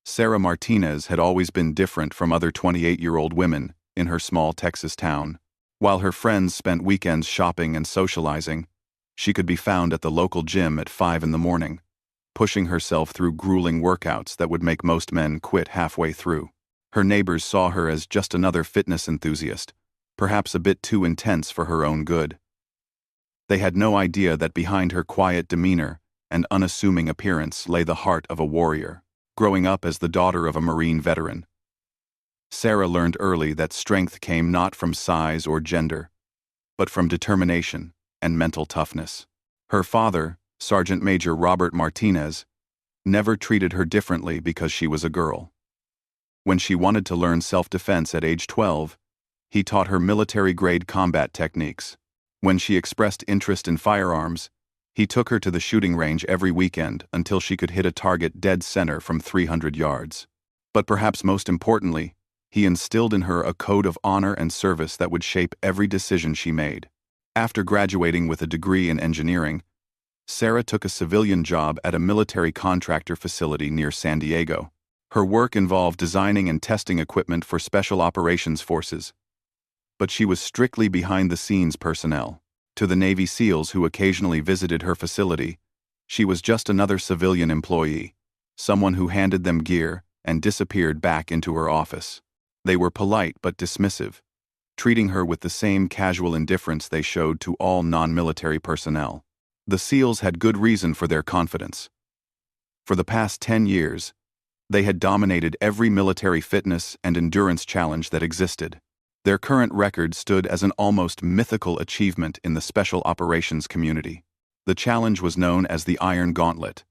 Sarah Martinez had always been different from other 28-year-old women in her small Texas town. While her friends spent weekends shopping and socializing, she could be found at the local gym at 5 in the morning, pushing herself through grueling workouts that would make most men quit halfway through. Her neighbors saw her as just another fitness enthusiast, perhaps a bit too intense for her own good. They had no idea that behind her quiet demeanor and unassuming appearance lay the heart of a warrior. Growing up as the daughter of a Marine veteran, Sarah learned early that strength came not from size or gender, but from determination and mental toughness. Her father, Sergeant Major Robert Martinez, never treated her differently because she was a girl. When she wanted to learn self-defense at age 12, he taught her military-grade combat techniques. When she expressed interest in firearms, he took her to the shooting range every weekend until she could hit a target dead center from 300 yards. But perhaps most importantly, he instilled in her a code of honor and service that would shape every decision she made. After graduating with a degree in engineering, Sarah took a civilian job at a military contractor facility near San Diego. Her work involved designing and testing equipment for special operations forces, but she was strictly behind-the-scenes personnel. To the Navy SEALs who occasionally visited her facility, she was just another civilian employee, someone who handed them gear and disappeared back into her office. They were polite but dismissive, treating her with the same casual indifference they showed to all non-military personnel. The SEALs had good reason for their confidence. For the past 10 years, they had dominated every military fitness and endurance challenge that existed. Their current record stood as an almost mythical achievement in the special operations community. The challenge was known as the Iron Gauntlet,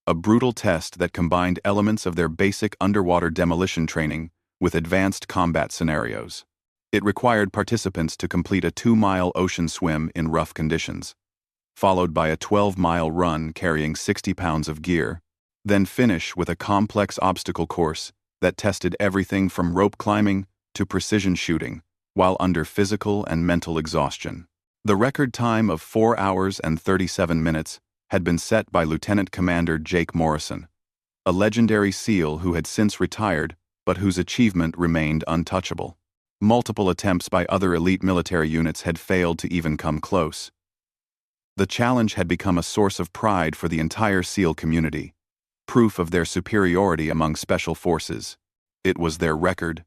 a brutal test that combined elements of their basic underwater demolition training with advanced combat scenarios. It required participants to complete a 2-mile ocean swim in rough conditions, followed by a 12-mile run carrying 60 pounds of gear, then finish with a complex obstacle course that tested everything from rope climbing to precision shooting, while under physical and mental exhaustion. The record time of 4 hours and 37 minutes had been set by Lieutenant Commander Jake Morrison, a legendary SEAL who had since retired but whose achievement remained untouchable. Multiple attempts by other elite military units had failed to even come close. The challenge had become a source of pride for the entire SEAL community, proof of their superiority among special forces. It was their record,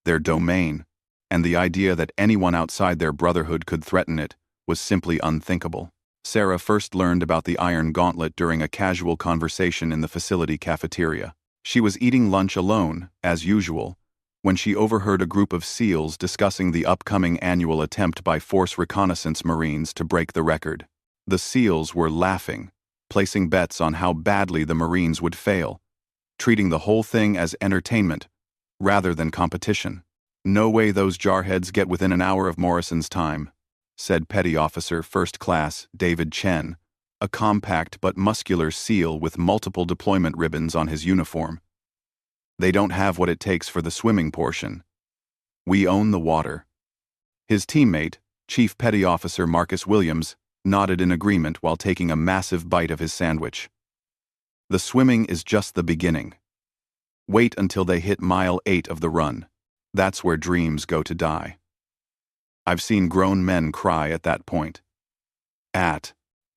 their domain, and the idea that anyone outside their brotherhood could threaten it was simply unthinkable. Sarah first learned about the Iron Gauntlet during a casual conversation in the facility cafeteria. She was eating lunch alone, as usual, when she overheard a group of SEALs discussing the upcoming annual attempt by Force Reconnaissance Marines to break the record. The SEALs were laughing, placing bets on how badly the Marines would fail, treating the whole thing as entertainment rather than competition. "No way those jarheads get within an hour of Morrison's time," said Petty Officer First Class David Chen, a compact but muscular SEAL with multiple deployment ribbons on his uniform. "They don't have what it takes for the swimming portion. We own the water." His teammate, Chief Petty Officer Marcus Williams, nodded in agreement while taking a massive bite of his sandwich. "The swimming is just the beginning. Wait until they hit mile 8 of the run. That's where dreams go to die. I've seen grown men cry at that point."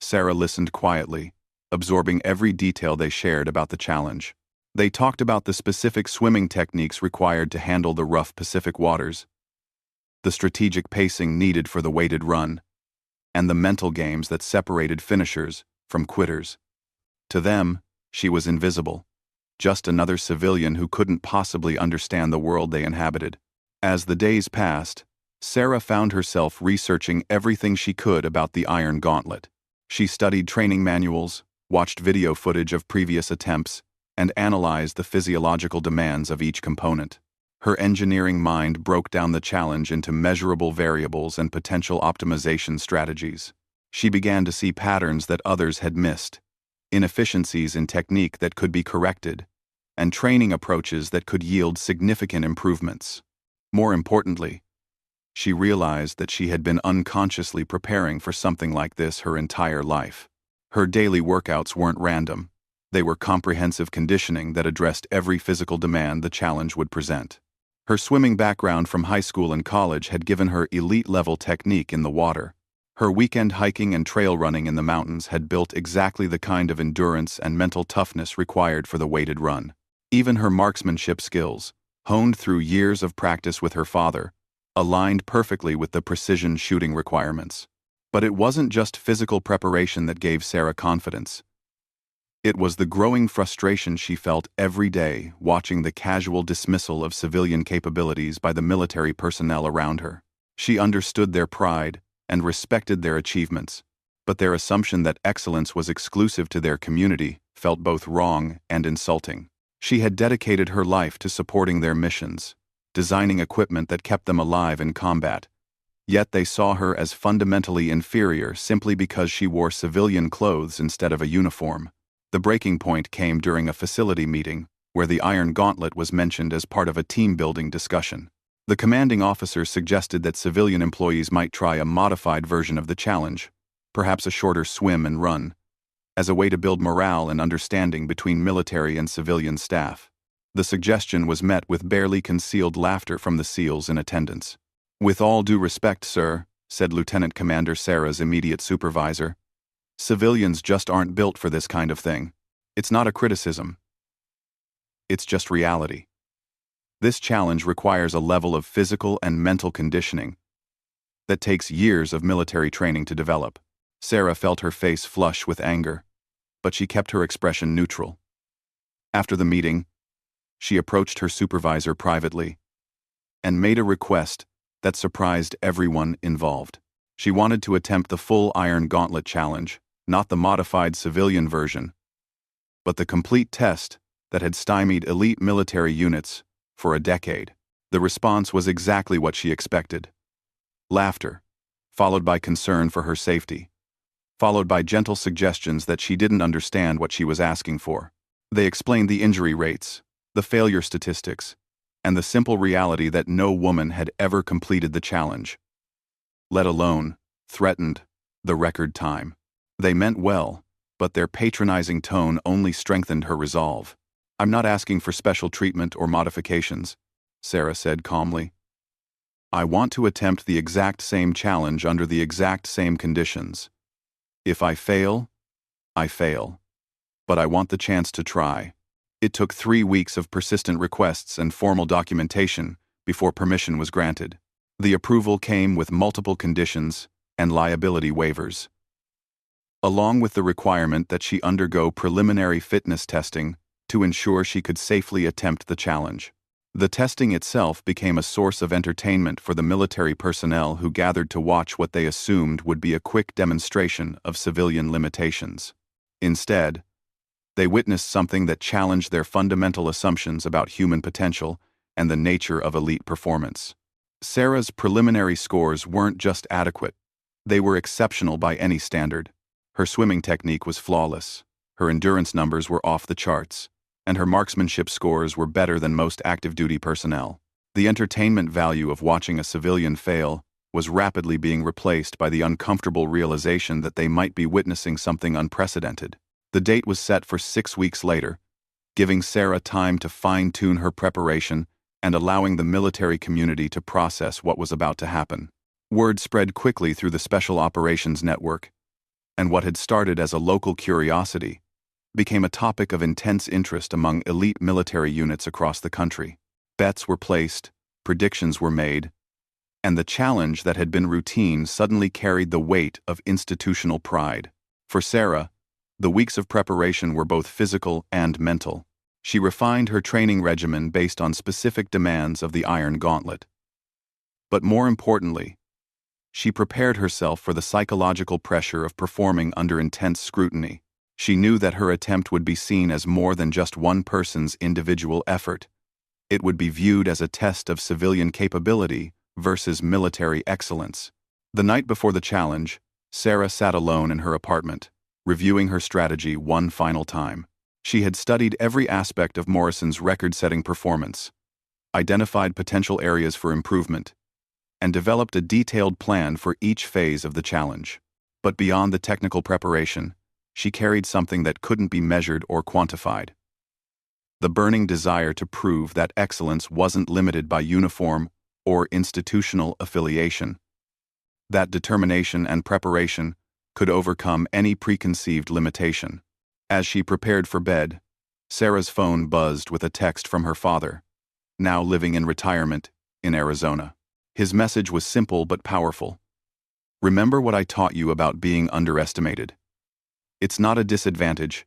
Sarah listened quietly, absorbing every detail they shared about the challenge. They talked about the specific swimming techniques required to handle the rough Pacific waters, the strategic pacing needed for the weighted run, and the mental games that separated finishers from quitters. To them, she was invisible, just another civilian who couldn't possibly understand the world they inhabited. As the days passed, Sarah found herself researching everything she could about the Iron Gauntlet. She studied training manuals, watched video footage of previous attempts, and analyzed the physiological demands of each component. Her engineering mind broke down the challenge into measurable variables and potential optimization strategies. She began to see patterns that others had missed, inefficiencies in technique that could be corrected, and training approaches that could yield significant improvements. More importantly, she realized that she had been unconsciously preparing for something like this her entire life. Her daily workouts weren't random. They were comprehensive conditioning that addressed every physical demand the challenge would present. Her swimming background from high school and college had given her elite-level technique in the water. Her weekend hiking and trail running in the mountains had built exactly the kind of endurance and mental toughness required for the weighted run. Even her marksmanship skills, honed through years of practice with her father, aligned perfectly with the precision shooting requirements. But it wasn't just physical preparation that gave Sarah confidence. It was the growing frustration she felt every day watching the casual dismissal of civilian capabilities by the military personnel around her. She understood their pride and respected their achievements, but their assumption that excellence was exclusive to their community felt both wrong and insulting. She had dedicated her life to supporting their missions, designing equipment that kept them alive in combat, yet they saw her as fundamentally inferior simply because she wore civilian clothes instead of a uniform. The breaking point came during a facility meeting, where the Iron Gauntlet was mentioned as part of a team-building discussion. The commanding officer suggested that civilian employees might try a modified version of the challenge, perhaps a shorter swim and run, as a way to build morale and understanding between military and civilian staff. The suggestion was met with barely concealed laughter from the SEALs in attendance. "With all due respect, sir," said Lieutenant Commander Sarah's immediate supervisor, "civilians just aren't built for this kind of thing. It's not a criticism. It's just reality. This challenge requires a level of physical and mental conditioning that takes years of military training to develop." Sarah felt her face flush with anger, but she kept her expression neutral. After the meeting, she approached her supervisor privately and made a request that surprised everyone involved. She wanted to attempt the full Iron Gauntlet challenge, not the modified civilian version, but the complete test that had stymied elite military units for a decade. The response was exactly what she expected. Laughter, followed by concern for her safety, followed by gentle suggestions that she didn't understand what she was asking for. They explained the injury rates, the failure statistics, and the simple reality that no woman had ever completed the challenge, let alone threatened the record time. They meant well, but their patronizing tone only strengthened her resolve. "I'm not asking for special treatment or modifications," Sarah said calmly. "I want to attempt the exact same challenge under the exact same conditions. If I fail, I fail. But I want the chance to try." It took 3 weeks of persistent requests and formal documentation before permission was granted. The approval came with multiple conditions and liability waivers, along with the requirement that she undergo preliminary fitness testing to ensure she could safely attempt the challenge. The testing itself became a source of entertainment for the military personnel who gathered to watch what they assumed would be a quick demonstration of civilian limitations. Instead, they witnessed something that challenged their fundamental assumptions about human potential and the nature of elite performance. Sarah's preliminary scores weren't just adequate, they were exceptional by any standard. Her swimming technique was flawless, her endurance numbers were off the charts, and her marksmanship scores were better than most active-duty personnel. The entertainment value of watching a civilian fail was rapidly being replaced by the uncomfortable realization that they might be witnessing something unprecedented. The date was set for 6 weeks later, giving Sarah time to fine-tune her preparation and allowing the military community to process what was about to happen. Word spread quickly through the Special Operations Network, and what had started as a local curiosity became a topic of intense interest among elite military units across the country. Bets were placed, predictions were made, and the challenge that had been routine suddenly carried the weight of institutional pride. For Sarah, the weeks of preparation were both physical and mental. She refined her training regimen based on specific demands of the Iron Gauntlet. But more importantly, she prepared herself for the psychological pressure of performing under intense scrutiny. She knew that her attempt would be seen as more than just one person's individual effort. It would be viewed as a test of civilian capability versus military excellence. The night before the challenge, Sarah sat alone in her apartment, reviewing her strategy one final time. She had studied every aspect of Morrison's record-setting performance, identified potential areas for improvement, and developed a detailed plan for each phase of the challenge. But beyond the technical preparation, she carried something that couldn't be measured or quantified. The burning desire to prove that excellence wasn't limited by uniform or institutional affiliation. That determination and preparation could overcome any preconceived limitation. As she prepared for bed, Sarah's phone buzzed with a text from her father, now living in retirement in Arizona. His message was simple but powerful. Remember what I taught you about being underestimated. It's not a disadvantage,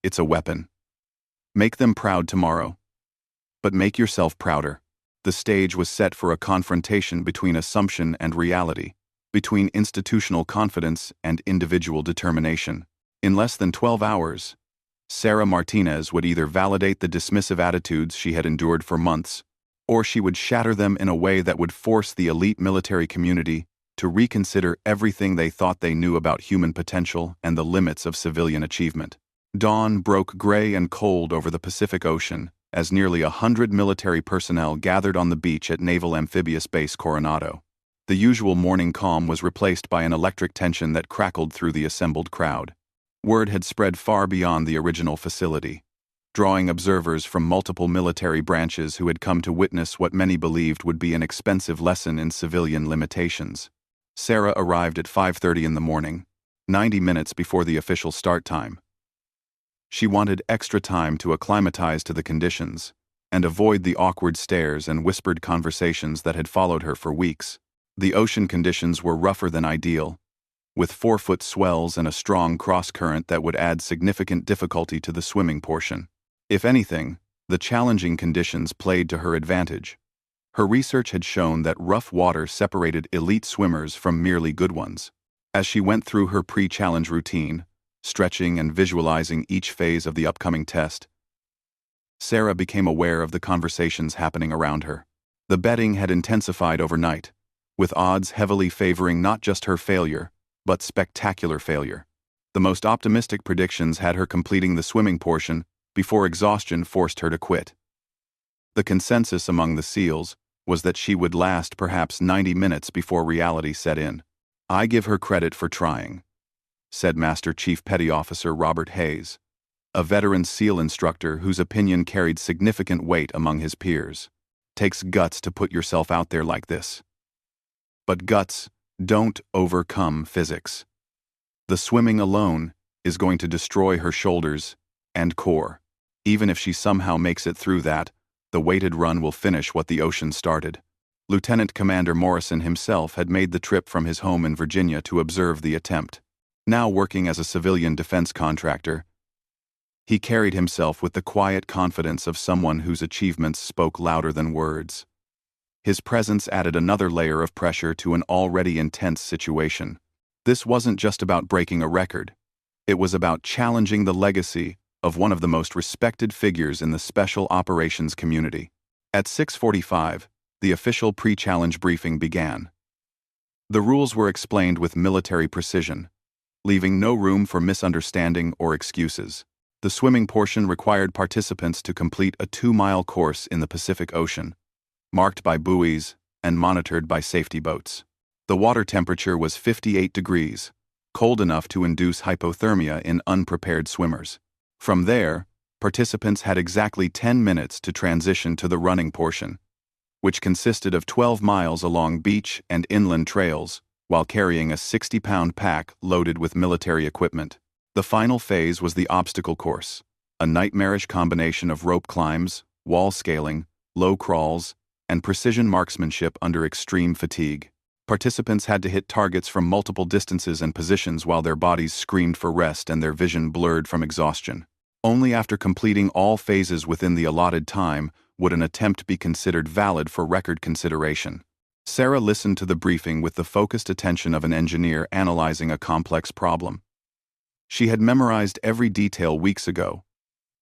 it's a weapon. Make them proud tomorrow, but make yourself prouder. The stage was set for a confrontation between assumption and reality, between institutional confidence and individual determination. In less than 12 hours, Sarah Martinez would either validate the dismissive attitudes she had endured for months, or she would shatter them in a way that would force the elite military community to reconsider everything they thought they knew about human potential and the limits of civilian achievement. Dawn broke gray and cold over the Pacific Ocean as nearly 100 military personnel gathered on the beach at Naval Amphibious Base Coronado. The usual morning calm was replaced by an electric tension that crackled through the assembled crowd. Word had spread far beyond the original facility, drawing observers from multiple military branches who had come to witness what many believed would be an expensive lesson in civilian limitations. Sarah arrived at 5:30 in the morning, 90 minutes before the official start time. She wanted extra time to acclimatize to the conditions and avoid the awkward stares and whispered conversations that had followed her for weeks. The ocean conditions were rougher than ideal, with 4-foot swells and a strong cross-current that would add significant difficulty to the swimming portion. If anything, the challenging conditions played to her advantage. Her research had shown that rough water separated elite swimmers from merely good ones. As she went through her pre-challenge routine, stretching and visualizing each phase of the upcoming test, Sarah became aware of the conversations happening around her. The betting had intensified overnight, with odds heavily favoring not just her failure, but spectacular failure. The most optimistic predictions had her completing the swimming portion before exhaustion forced her to quit. The consensus among the SEALs was that she would last perhaps 90 minutes before reality set in. "I give her credit for trying," said Master Chief Petty Officer Robert Hayes, a veteran SEAL instructor whose opinion carried significant weight among his peers. "Takes guts to put yourself out there like this. But guts don't overcome physics. The swimming alone is going to destroy her shoulders and core. Even if she somehow makes it through that, the weighted run will finish what the ocean started." Lieutenant Commander Morrison himself had made the trip from his home in Virginia to observe the attempt. Now working as a civilian defense contractor, he carried himself with the quiet confidence of someone whose achievements spoke louder than words. His presence added another layer of pressure to an already intense situation. This wasn't just about breaking a record. It was about challenging the legacy of one of the most respected figures in the special operations community. At 6:45, the official pre-challenge briefing began. The rules were explained with military precision, leaving no room for misunderstanding or excuses. The swimming portion required participants to complete a 2-mile course in the Pacific Ocean, marked by buoys and monitored by safety boats. The water temperature was 58 degrees, cold enough to induce hypothermia in unprepared swimmers. From there, participants had exactly 10 minutes to transition to the running portion, which consisted of 12 miles along beach and inland trails, while carrying a 60-pound pack loaded with military equipment. The final phase was the obstacle course, a nightmarish combination of rope climbs, wall scaling, low crawls, and precision marksmanship under extreme fatigue. Participants had to hit targets from multiple distances and positions while their bodies screamed for rest and their vision blurred from exhaustion. Only after completing all phases within the allotted time would an attempt be considered valid for record consideration. Sarah listened to the briefing with the focused attention of an engineer analyzing a complex problem. She had memorized every detail weeks ago,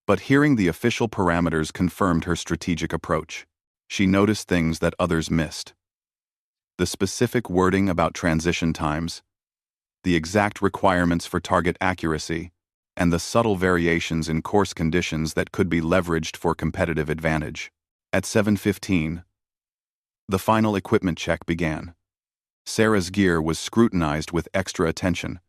but hearing the official parameters confirmed her strategic approach. She noticed things that others missed. The specific wording about transition times, the exact requirements for target accuracy, and the subtle variations in course conditions that could be leveraged for competitive advantage. At 7:15, the final equipment check began. Sarah's gear was scrutinized with extra attention.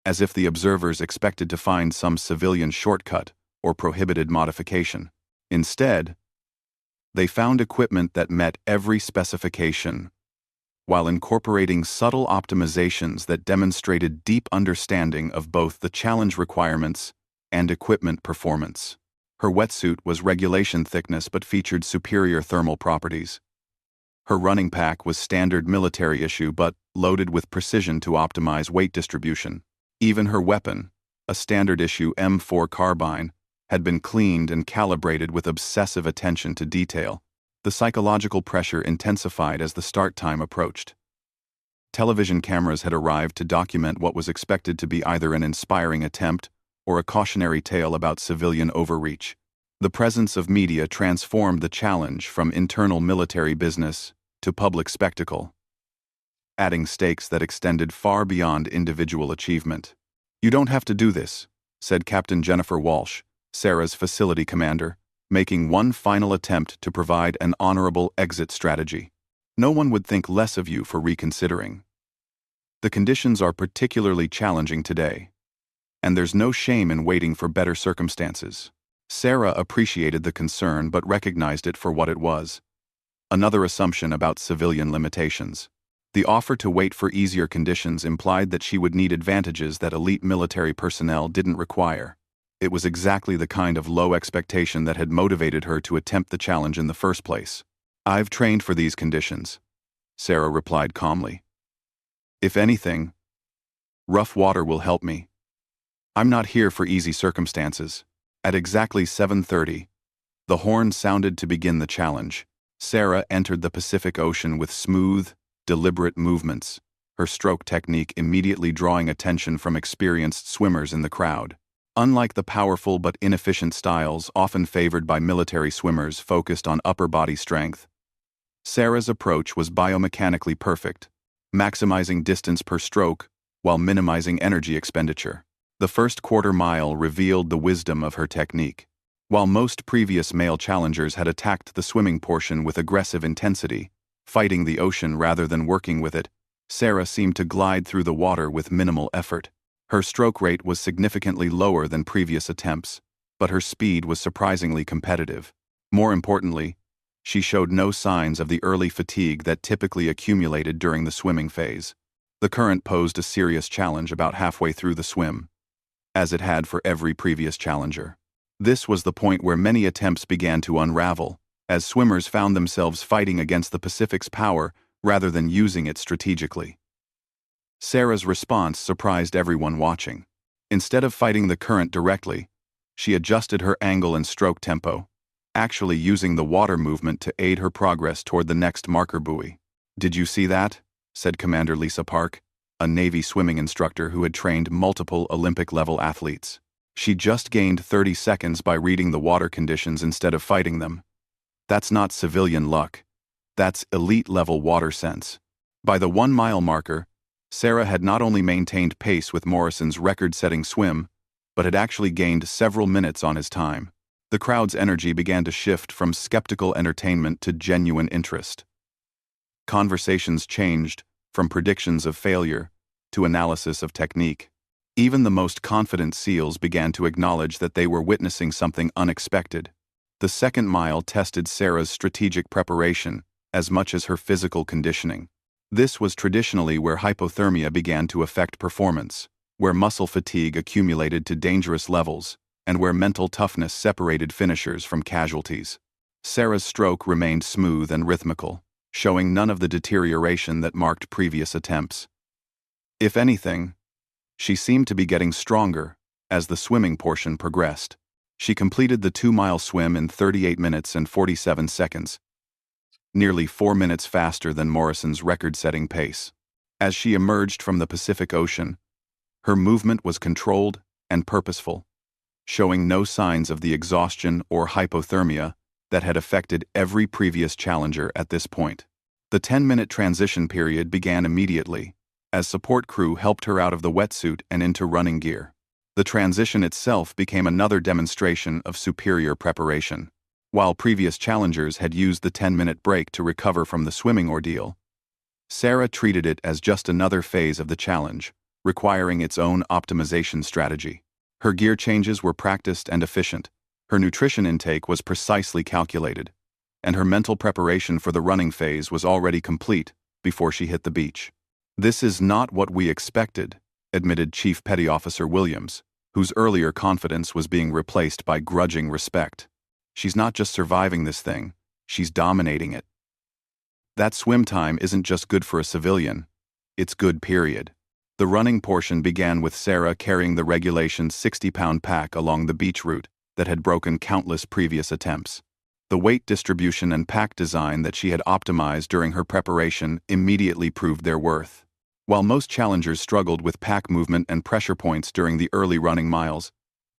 as if the observers expected to find some civilian shortcut or prohibited modification. Instead, they found equipment that met every specification, while incorporating subtle optimizations that demonstrated deep understanding of both the challenge requirements and equipment performance. Her wetsuit was regulation thickness but featured superior thermal properties. Her running pack was standard military issue but loaded with precision to optimize weight distribution. Even her weapon, a standard issue M4 carbine, had been cleaned and calibrated with obsessive attention to detail. The psychological pressure intensified as the start time approached. Television cameras had arrived to document what was expected to be either an inspiring attempt or a cautionary tale about civilian overreach. The presence of media transformed the challenge from internal military business to public spectacle, adding stakes that extended far beyond individual achievement. "You don't have to do this," said Captain Jennifer Walsh, Sarah's facility commander, making one final attempt to provide an honorable exit strategy. "No one would think less of you for reconsidering. The conditions are particularly challenging today, and there's no shame in waiting for better circumstances." Sarah appreciated the concern but recognized it for what it was: another assumption about civilian limitations. The offer to wait for easier conditions implied that she would need advantages that elite military personnel didn't require. It was exactly the kind of low expectation that had motivated her to attempt the challenge in the first place. "I've trained for these conditions," Sarah replied calmly. "If anything, rough water will help me. I'm not here for easy circumstances." At exactly 7:30, the horn sounded to begin the challenge. Sarah entered the Pacific Ocean with smooth, deliberate movements, her stroke technique immediately drawing attention from experienced swimmers in the crowd. Unlike the powerful but inefficient styles often favored by military swimmers focused on upper body strength, Sarah's approach was biomechanically perfect, maximizing distance per stroke while minimizing energy expenditure. The first quarter mile revealed the wisdom of her technique. While most previous male challengers had attacked the swimming portion with aggressive intensity, fighting the ocean rather than working with it, Sarah seemed to glide through the water with minimal effort. Her stroke rate was significantly lower than previous attempts, but her speed was surprisingly competitive. More importantly, she showed no signs of the early fatigue that typically accumulated during the swimming phase. The current posed a serious challenge about halfway through the swim, as it had for every previous challenger. This was the point where many attempts began to unravel, as swimmers found themselves fighting against the Pacific's power rather than using it strategically. Sarah's response surprised everyone watching. Instead of fighting the current directly, she adjusted her angle and stroke tempo, actually using the water movement to aid her progress toward the next marker buoy. "Did you see that?" said Commander Lisa Park, a Navy swimming instructor who had trained multiple Olympic-level athletes. "She just gained 30 seconds by reading the water conditions instead of fighting them. That's not civilian luck. That's elite-level water sense." By the 1-mile marker, Sarah had not only maintained pace with Morrison's record-setting swim, but had actually gained several minutes on his time. The crowd's energy began to shift from skeptical entertainment to genuine interest. Conversations changed from predictions of failure to analysis of technique. Even the most confident SEALs began to acknowledge that they were witnessing something unexpected. The second mile tested Sarah's strategic preparation as much as her physical conditioning. This was traditionally where hypothermia began to affect performance, where muscle fatigue accumulated to dangerous levels, and where mental toughness separated finishers from casualties. Sarah's stroke remained smooth and rhythmical, showing none of the deterioration that marked previous attempts. If anything, she seemed to be getting stronger as the swimming portion progressed. She completed the 2-mile swim in 38 minutes and 47 seconds, nearly 4 minutes faster than Morrison's record-setting pace. As she emerged from the Pacific Ocean, her movement was controlled and purposeful, showing no signs of the exhaustion or hypothermia that had affected every previous challenger at this point. The 10-minute transition period began immediately, as support crew helped her out of the wetsuit and into running gear. The transition itself became another demonstration of superior preparation. While previous challengers had used the 10-minute break to recover from the swimming ordeal, Sarah treated it as just another phase of the challenge, requiring its own optimization strategy. Her gear changes were practiced and efficient, her nutrition intake was precisely calculated, and her mental preparation for the running phase was already complete before she hit the beach. "This is not what we expected," admitted Chief Petty Officer Williams, whose earlier confidence was being replaced by grudging respect. "She's not just surviving this thing, she's dominating it. That swim time isn't just good for a civilian, it's good, period." The running portion began with Sarah carrying the regulation 60-pound pack along the beach route that had broken countless previous attempts. The weight distribution and pack design that she had optimized during her preparation immediately proved their worth. While most challengers struggled with pack movement and pressure points during the early running miles,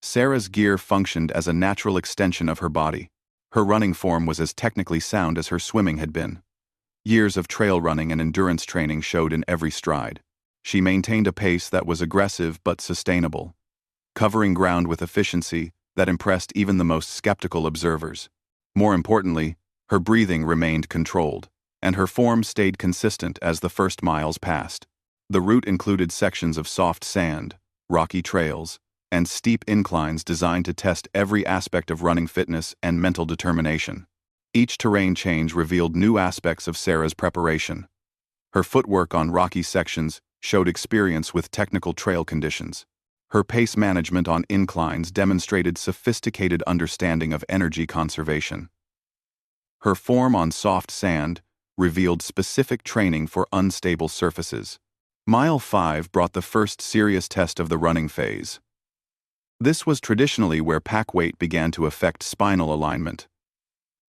Sarah's gear functioned as a natural extension of her body. Her running form was as technically sound as her swimming had been. Years of trail running and endurance training showed in every stride. She maintained a pace that was aggressive but sustainable, covering ground with efficiency that impressed even the most skeptical observers. More importantly, her breathing remained controlled, and her form stayed consistent as the first miles passed. The route included sections of soft sand, rocky trails, and steep inclines designed to test every aspect of running fitness and mental determination. Each terrain change revealed new aspects of Sarah's preparation. Her footwork on rocky sections showed experience with technical trail conditions. Her pace management on inclines demonstrated sophisticated understanding of energy conservation. Her form on soft sand revealed specific training for unstable surfaces. Mile 5 brought the first serious test of the running phase. This was traditionally where pack weight began to affect spinal alignment,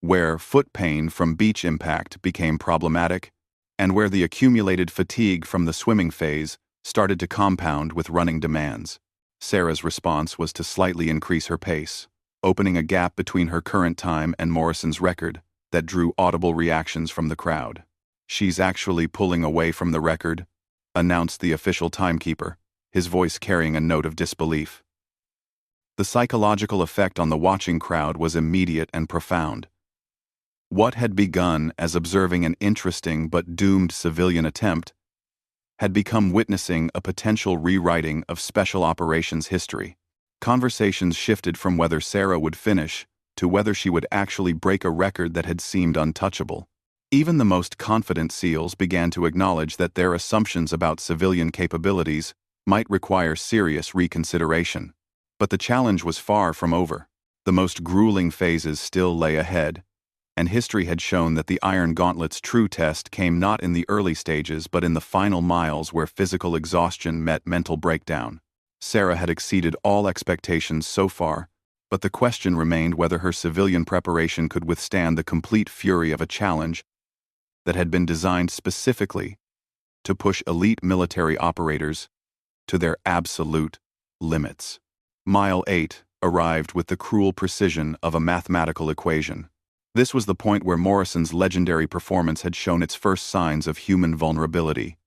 where foot pain from beach impact became problematic, and where the accumulated fatigue from the swimming phase started to compound with running demands. Sarah's response was to slightly increase her pace, opening a gap between her current time and Morrison's record that drew audible reactions from the crowd. "She's actually pulling away from the record," announced the official timekeeper, his voice carrying a note of disbelief. The psychological effect on the watching crowd was immediate and profound. What had begun as observing an interesting but doomed civilian attempt had become witnessing a potential rewriting of special operations history. Conversations shifted from whether Sarah would finish to whether she would actually break a record that had seemed untouchable. Even the most confident SEALs began to acknowledge that their assumptions about civilian capabilities might require serious reconsideration. But the challenge was far from over. The most grueling phases still lay ahead, and history had shown that the Iron Gauntlet's true test came not in the early stages but in the final miles where physical exhaustion met mental breakdown. Sarah had exceeded all expectations so far, but the question remained whether her civilian preparation could withstand the complete fury of a challenge that had been designed specifically to push elite military operators to their absolute limits. Mile 8 arrived with the cruel precision of a mathematical equation. This was the point where Morrison's legendary performance had shown its first signs of human vulnerability,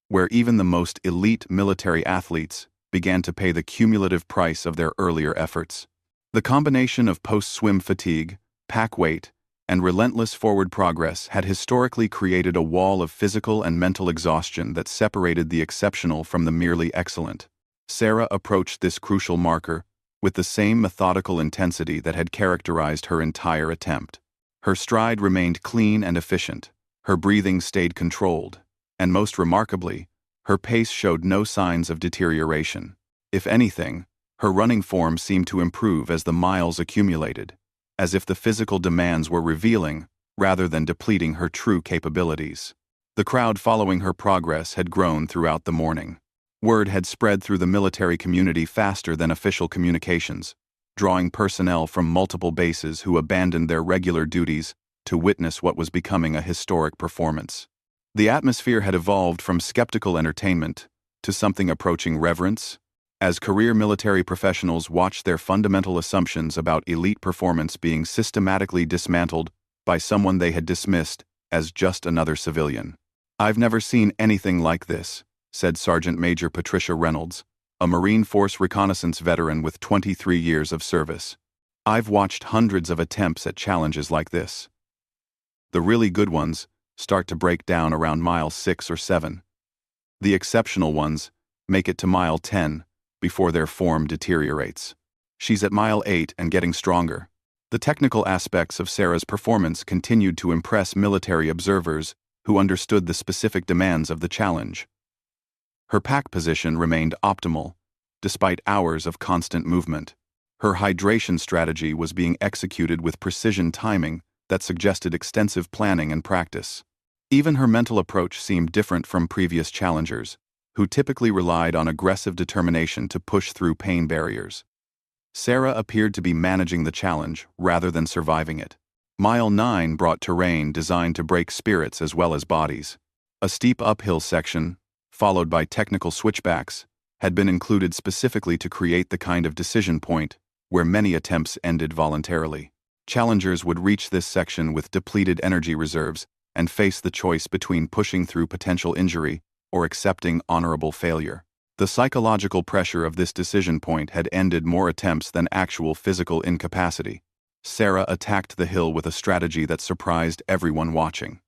where even the most elite military athletes began to pay the cumulative price of their earlier efforts. The combination of post-swim fatigue, pack weight, and relentless forward progress had historically created a wall of physical and mental exhaustion that separated the exceptional from the merely excellent. Sarah approached this crucial marker with the same methodical intensity that had characterized her entire attempt. Her stride remained clean and efficient, her breathing stayed controlled, and most remarkably, her pace showed no signs of deterioration. If anything, her running form seemed to improve as the miles accumulated, as if the physical demands were revealing rather than depleting her true capabilities. The crowd following her progress had grown throughout the morning. Word had spread through the military community faster than official communications, drawing personnel from multiple bases who abandoned their regular duties to witness what was becoming a historic performance. The atmosphere had evolved from skeptical entertainment to something approaching reverence, as career military professionals watched their fundamental assumptions about elite performance being systematically dismantled by someone they had dismissed as just another civilian. "I've never seen anything like this," said Sergeant Major Patricia Reynolds, a Marine Force reconnaissance veteran with 23 years of service. "I've watched hundreds of attempts at challenges like this. The really good ones start to break down around mile 6 or 7. The exceptional ones make it to mile 10 before their form deteriorates. She's at mile 8 and getting stronger. The technical aspects of Sarah's performance continued to impress military observers who understood the specific demands of the challenge. Her pack position remained optimal, despite hours of constant movement. Her hydration strategy was being executed with precision timing that suggested extensive planning and practice. Even her mental approach seemed different from previous challengers, who typically relied on aggressive determination to push through pain barriers. Sarah appeared to be managing the challenge rather than surviving it. Mile 9 brought terrain designed to break spirits as well as bodies. A steep uphill section, followed by technical switchbacks, had been included specifically to create the kind of decision point where many attempts ended voluntarily. Challengers would reach this section with depleted energy reserves and face the choice between pushing through potential injury or accepting honorable failure. The psychological pressure of this decision point had ended more attempts than actual physical incapacity. Sarah attacked the hill with a strategy that surprised everyone watching.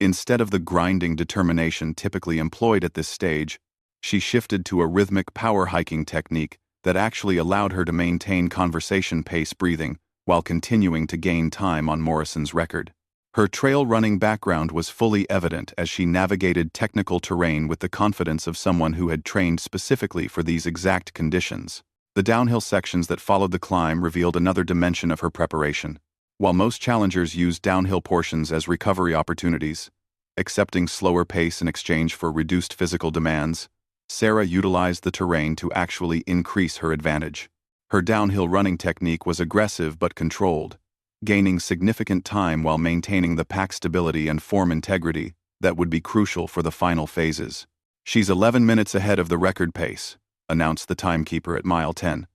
Instead of the grinding determination typically employed at this stage, she shifted to a rhythmic power hiking technique that actually allowed her to maintain conversation pace breathing while continuing to gain time on Morrison's record. Her trail running background was fully evident as she navigated technical terrain with the confidence of someone who had trained specifically for these exact conditions. The downhill sections that followed the climb revealed another dimension of her preparation. While most challengers used downhill portions as recovery opportunities, accepting slower pace in exchange for reduced physical demands, Sarah utilized the terrain to actually increase her advantage. Her downhill running technique was aggressive but controlled, gaining significant time while maintaining the pack stability and form integrity that would be crucial for the final phases. "She's 11 minutes ahead of the record pace," announced the timekeeper at mile 10.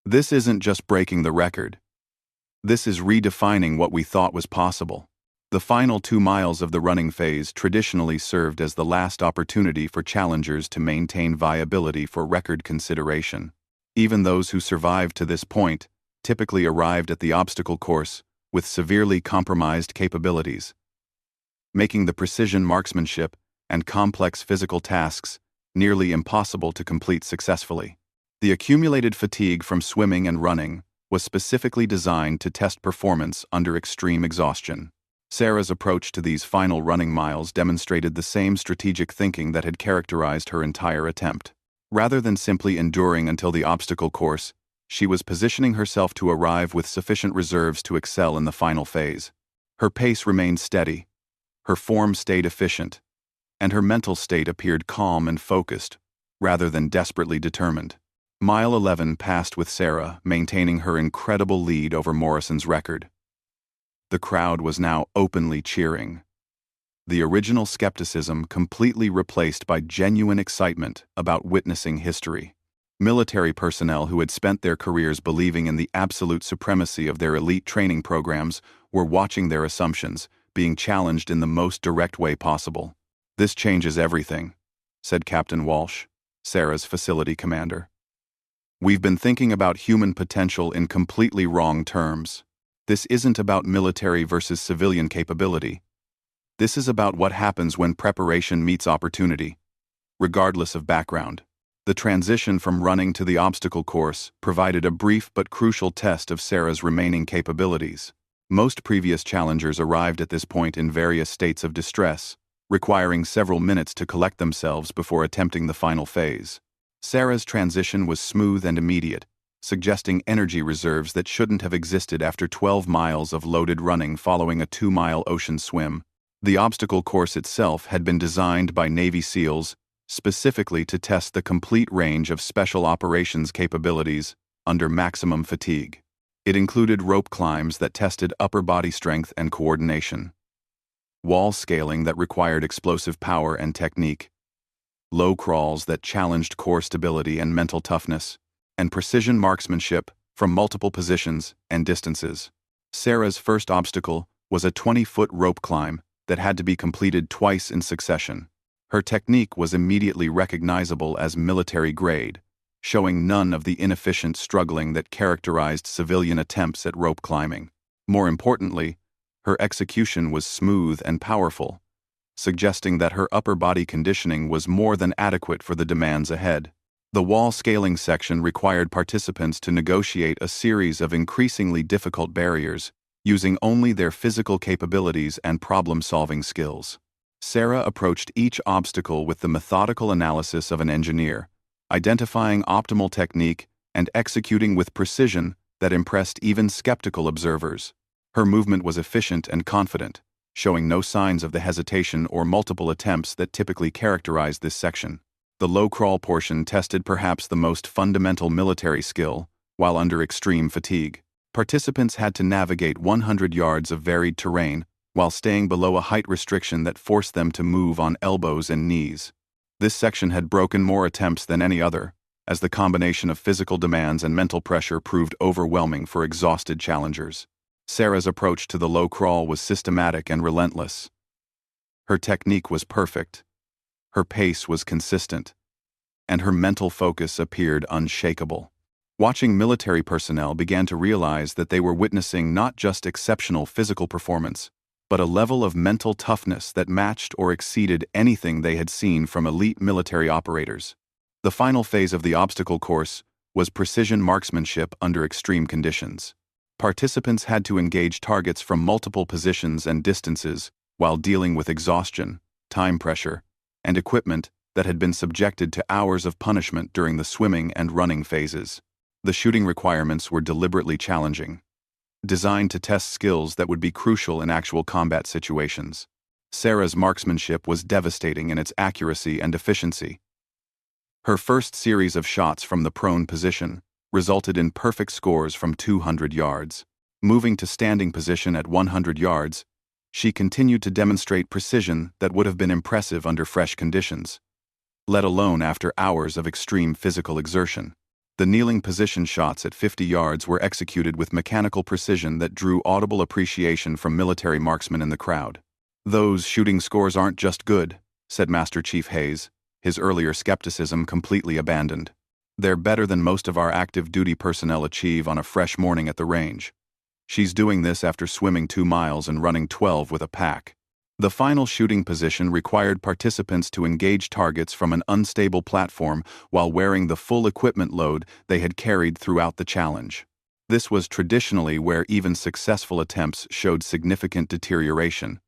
"This isn't just breaking the record. This is redefining what we thought was possible." The final 2 miles of the running phase traditionally served as the last opportunity for challengers to maintain viability for record consideration. Even those who survived to this point typically arrived at the obstacle course with severely compromised capabilities, making the precision marksmanship and complex physical tasks nearly impossible to complete successfully. The accumulated fatigue from swimming and running was specifically designed to test performance under extreme exhaustion. Sarah's approach to these final running miles demonstrated the same strategic thinking that had characterized her entire attempt. Rather than simply enduring until the obstacle course, she was positioning herself to arrive with sufficient reserves to excel in the final phase. Her pace remained steady, her form stayed efficient, and her mental state appeared calm and focused, rather than desperately determined. Mile 11 passed with Sarah maintaining her incredible lead over Morrison's record. The crowd was now openly cheering. The original skepticism completely replaced by genuine excitement about witnessing history. Military personnel who had spent their careers believing in the absolute supremacy of their elite training programs were watching their assumptions being challenged in the most direct way possible. "This changes everything," said Captain Walsh, Sarah's facility commander. "We've been thinking about human potential in completely wrong terms. This isn't about military versus civilian capability. This is about what happens when preparation meets opportunity, regardless of background." The transition from running to the obstacle course provided a brief but crucial test of Sarah's remaining capabilities. Most previous challengers arrived at this point in various states of distress, requiring several minutes to collect themselves before attempting the final phase. Sarah's transition was smooth and immediate, suggesting energy reserves that shouldn't have existed after 12 miles of loaded running following a 2-mile ocean swim. The obstacle course itself had been designed by Navy SEALs specifically to test the complete range of special operations capabilities under maximum fatigue. It included rope climbs that tested upper body strength and coordination, wall scaling that required explosive power and technique, low crawls that challenged core stability and mental toughness, and precision marksmanship from multiple positions and distances. Sarah's first obstacle was a 20-foot rope climb that had to be completed twice in succession. Her technique was immediately recognizable as military grade, showing none of the inefficient struggling that characterized civilian attempts at rope climbing. More importantly, her execution was smooth and powerful, suggesting that her upper body conditioning was more than adequate for the demands ahead. The wall scaling section required participants to negotiate a series of increasingly difficult barriers, using only their physical capabilities and problem-solving skills. Sarah approached each obstacle with the methodical analysis of an engineer, identifying optimal technique and executing with precision that impressed even skeptical observers. Her movement was efficient and confident, showing no signs of the hesitation or multiple attempts that typically characterize this section. The low crawl portion tested perhaps the most fundamental military skill, while under extreme fatigue. Participants had to navigate 100 yards of varied terrain while staying below a height restriction that forced them to move on elbows and knees. This section had broken more attempts than any other, as the combination of physical demands and mental pressure proved overwhelming for exhausted challengers. Sarah's approach to the low crawl was systematic and relentless. Her technique was perfect, her pace was consistent, and her mental focus appeared unshakable. Watching military personnel began to realize that they were witnessing not just exceptional physical performance, but a level of mental toughness that matched or exceeded anything they had seen from elite military operators. The final phase of the obstacle course was precision marksmanship under extreme conditions. Participants had to engage targets from multiple positions and distances while dealing with exhaustion, time pressure, and equipment that had been subjected to hours of punishment during the swimming and running phases. The shooting requirements were deliberately challenging, designed to test skills that would be crucial in actual combat situations. Sarah's marksmanship was devastating in its accuracy and efficiency. Her first series of shots from the prone position resulted in perfect scores from 200 yards. Moving to standing position at 100 yards, she continued to demonstrate precision that would have been impressive under fresh conditions, let alone after hours of extreme physical exertion. The kneeling position shots at 50 yards were executed with mechanical precision that drew audible appreciation from military marksmen in the crowd. "Those shooting scores aren't just good," said Master Chief Hayes, his earlier skepticism completely abandoned. "They're better than most of our active duty personnel achieve on a fresh morning at the range. She's doing this after swimming 2 miles and running 12 with a pack." The final shooting position required participants to engage targets from an unstable platform while wearing the full equipment load they had carried throughout the challenge. This was traditionally where even successful attempts showed significant deterioration,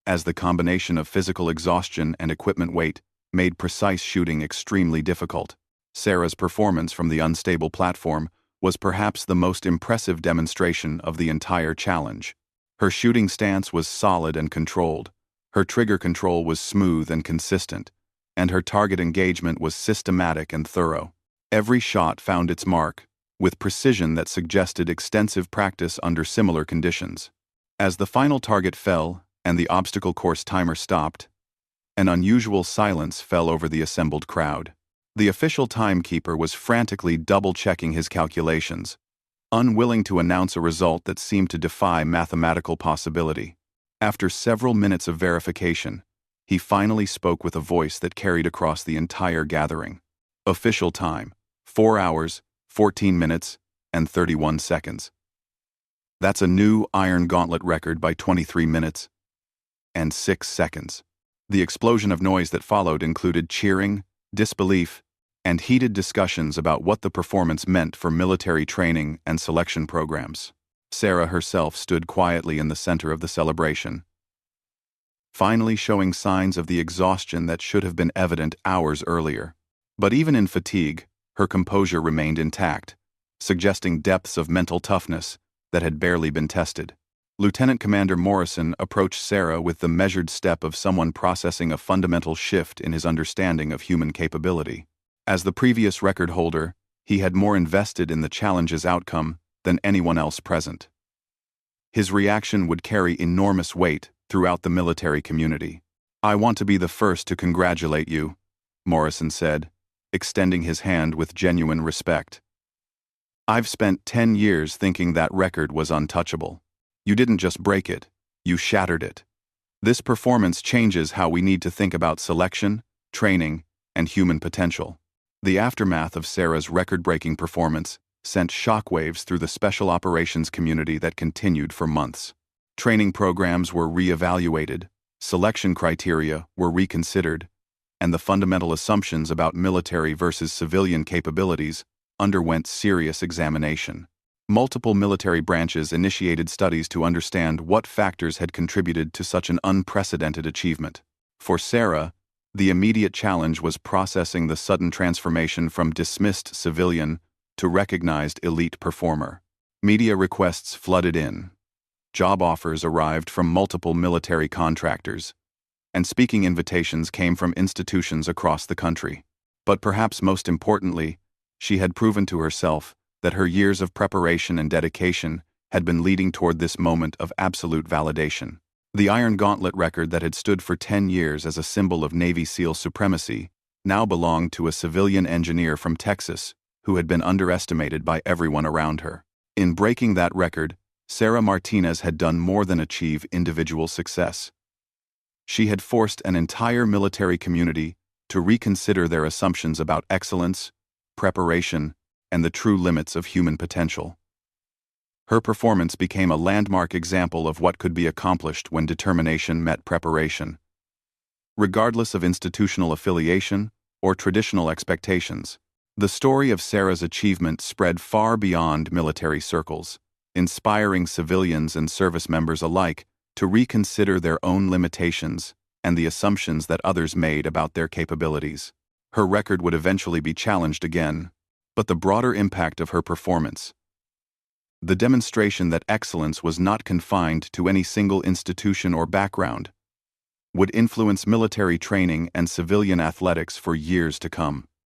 as the combination of physical exhaustion and equipment weight made precise shooting extremely difficult. Sarah's performance from the unstable platform was perhaps the most impressive demonstration of the entire challenge. Her shooting stance was solid and controlled, her trigger control was smooth and consistent, and her target engagement was systematic and thorough. Every shot found its mark, with precision that suggested extensive practice under similar conditions. As the final target fell and the obstacle course timer stopped, an unusual silence fell over the assembled crowd. The official timekeeper was frantically double-checking his calculations, unwilling to announce a result that seemed to defy mathematical possibility. After several minutes of verification, he finally spoke with a voice that carried across the entire gathering. "Official time, 4 hours, 14 minutes, and 31 seconds. That's a new Iron Gauntlet record by 23 minutes and 6 seconds. The explosion of noise that followed included cheering, disbelief, and heated discussions about what the performance meant for military training and selection programs. Sarah herself stood quietly in the center of the celebration, finally showing signs of the exhaustion that should have been evident hours earlier. But even in fatigue, her composure remained intact, suggesting depths of mental toughness that had barely been tested. Lieutenant Commander Morrison approached Sarah with the measured step of someone processing a fundamental shift in his understanding of human capability. As the previous record holder, he had more invested in the challenge's outcome than anyone else present. His reaction would carry enormous weight throughout the military community. "I want to be the first to congratulate you," Morrison said, extending his hand with genuine respect. "I've spent 10 years thinking that record was untouchable. You didn't just break it, you shattered it. This performance changes how we need to think about selection, training, and human potential." The aftermath of Sarah's record-breaking performance sent shockwaves through the special operations community that continued for months. Training programs were re-evaluated, Selection criteria were reconsidered, and the fundamental assumptions about military versus civilian capabilities underwent serious examination. Multiple military branches initiated studies to understand what factors had contributed to such an unprecedented achievement. For Sarah, the immediate challenge was processing the sudden transformation from dismissed civilian to recognized elite performer. Media requests flooded in. Job offers arrived from multiple military contractors, and speaking invitations came from institutions across the country. But perhaps most importantly, she had proven to herself that her years of preparation and dedication had been leading toward this moment of absolute validation. The Iron Gauntlet record that had stood for 10 years as a symbol of Navy SEAL supremacy now belonged to a civilian engineer from Texas who had been underestimated by everyone around her. In breaking that record, Sarah Martinez had done more than achieve individual success. She had forced an entire military community to reconsider their assumptions about excellence, preparation, and the true limits of human potential. Her performance became a landmark example of what could be accomplished when determination met preparation, regardless of institutional affiliation or traditional expectations. The story of Sarah's achievement spread far beyond military circles, inspiring civilians and service members alike to reconsider their own limitations and the assumptions that others made about their capabilities. Her record would eventually be challenged again, but the broader impact of her performance, the demonstration that excellence was not confined to any single institution or background, would influence military training and civilian athletics for years to come.